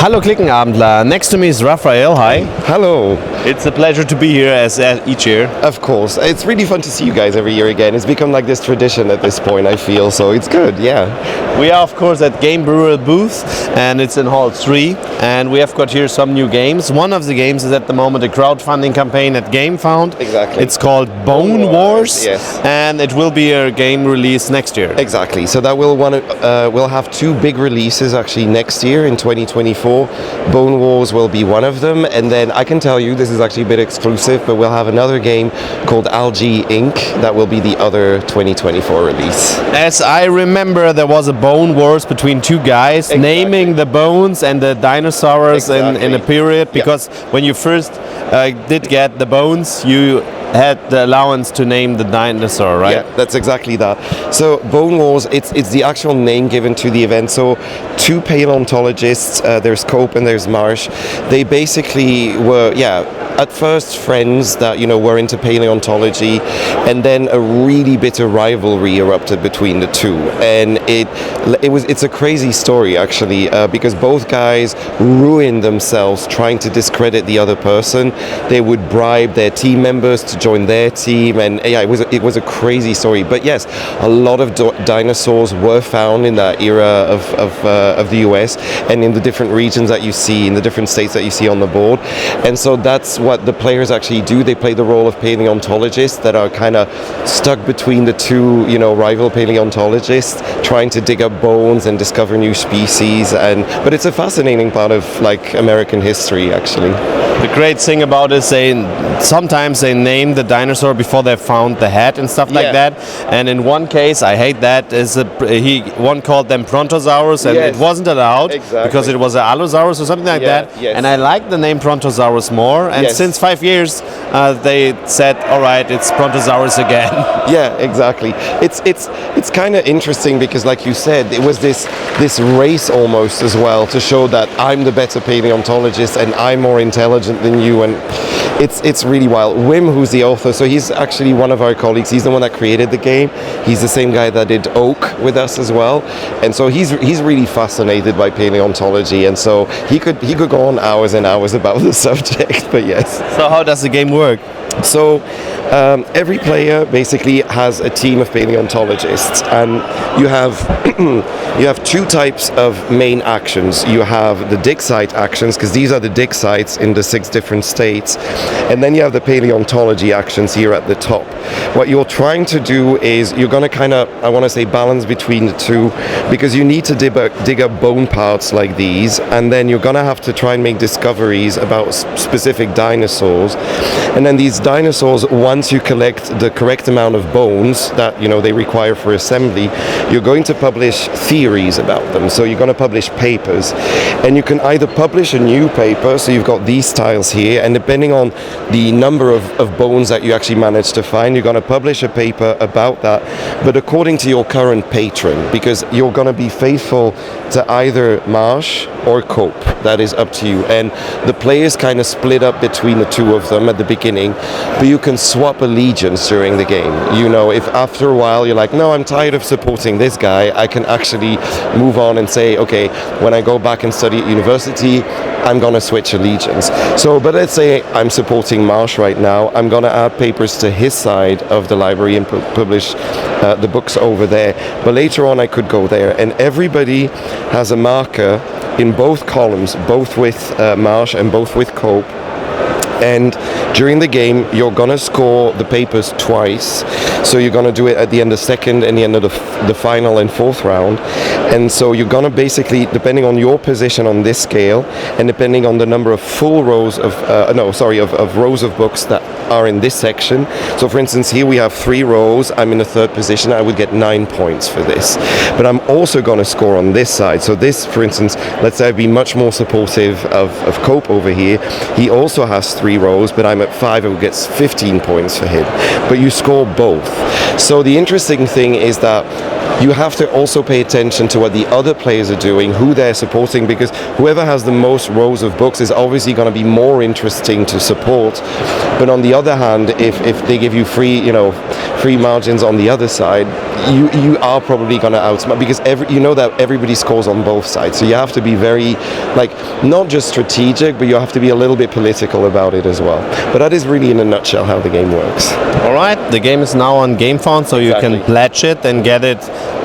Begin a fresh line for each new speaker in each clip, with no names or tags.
Hallo Klickenabendler. Next to me is Raphael. Hi.
Hello.
It's a pleasure to be here as each year.
Of course. It's really fun to see you guys every year again. It's become like this tradition at this point, I feel, so it's good, yeah.
We are, of course, at Game Brewer booth, and it's in Hall 3, and we have got here some new games. One of the games is at the moment a crowdfunding campaign at GameFound.
Exactly.
It's called Bone Wars,
yes.
And it will be a game release next year.
Exactly. So that we'll have two big releases actually next year in 2024. Bone Wars will be one of them, and then I can tell you this is actually a bit exclusive, but we'll have another game called Algae Inc. that will be the other 2024 release.
As I remember, there was a Bone Wars between two guys naming the bones and the dinosaurs in a period, because when you first did get the bones, you had the allowance to name the dinosaur, right?
Yeah, that's exactly that. So Bone Wars, it's the actual name given to the event. So two paleontologists, there's Cope and there's Marsh, they basically were, at first friends that, were into paleontology, and then a really bitter rivalry erupted between the two. And it's a crazy story actually, because both guys ruined themselves trying to discredit the other person. They would bribe their team members to join their team, and it was a crazy story. But yes, a lot of dinosaurs were found in that era of the US and in the different regions that you see, in the different states that you see on the board. And so that's what the players actually do. They play the role of paleontologists that are kind of stuck between the two, rival paleontologists, trying to dig up bones and discover new species. But it's a fascinating part of American history actually.
The great thing about it is sometimes they name the dinosaur before they found the head and stuff like that. And in one case, I hate that, one called them Brontosaurus, and it wasn't allowed because it was an Allosaurus or something like that.
Yes.
And I like the name Brontosaurus more. And since 5 years, they said, all right, it's Brontosaurus again.
Yeah, exactly. It's kind of interesting because, like you said, it was this race almost as well to show that I'm the better paleontologist and I'm more intelligent than you, and it's really wild. Wim, who's the author, so he's actually one of our colleagues. He's the one that created the game. He's the same guy that did Oak with us as well, and so he's really fascinated by paleontology, and so he could go on hours and hours about the subject. But yes.
So how does the game work?
So every player basically has a team of paleontologists, and you have two types of main actions. You have the dig site actions, because these are the dig sites in the 6 different states, and then you have the paleontology actions here at the top. What you're trying to do is you're going to kind of, I want to say, balance between the two, because you need to dig up bone parts like these, and then you're going to have to try and make discoveries about specific dinosaurs. And then these dinosaurs, once you collect the correct amount of bones that they require for assembly, you're going to publish theories about them. So you're going to publish papers, and you can either publish a new paper, so you've got these tiles here, and depending on the number of bones that you actually manage to find, you're going to publish a paper about that, but according to your current patron, because you're going to be faithful to either Marsh or Cope. That is up to you. And the players kind of split up between the two of them at the beginning, but you can swap allegiance during the game. If after a while you're like, no, I'm tired of supporting this guy, I can actually move on and say, okay, when I go back and study at university, I'm going to switch allegiance. But let's say I'm supporting Marsh right now, I'm going to add papers to his side of the library and publish the books over there. But later on I could go there, and everybody has a marker in both columns, both with Marsh and both with Cope. And during the game, you're going to score the papers twice. So you're going to do it at the end of second and the end of the final and fourth round. And so you're going to basically, depending on your position on this scale, and depending on the number of full rows of rows of books that are in this section. So for instance, here we have 3 rows. I'm in the 3rd position. I would get 9 points for this. But I'm also going to score on this side. So this, for instance, let's say I'd be much more supportive of Cope over here. He also has 3 3 rows, but I'm at 5, who gets 15 points for him. But you score both. So the interesting thing is that you have to also pay attention to what the other players are doing, who they're supporting, because whoever has the most rows of books is obviously going to be more interesting to support. But on the other hand, if they give you free margins on the other side, you are probably going to outsmart, because that everybody scores on both sides. So you have to be very, not just strategic, but you have to be a little bit political about it as well. But that is really in a nutshell how the game works.
All right, the game is now on GameFound, so you can pledge it and get it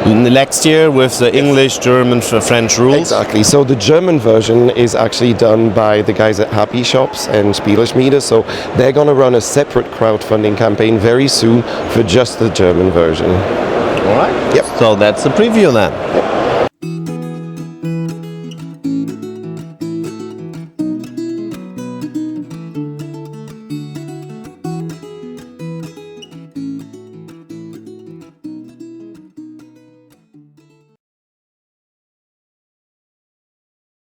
next year with the English, German, French rules.
Exactly. So the German version is actually done by the guys at Happy Shops and Spiele-Offensive. So they're going to run a separate crowdfunding campaign very soon for just the German version.
All right.
Yep.
So that's the preview then. Yep.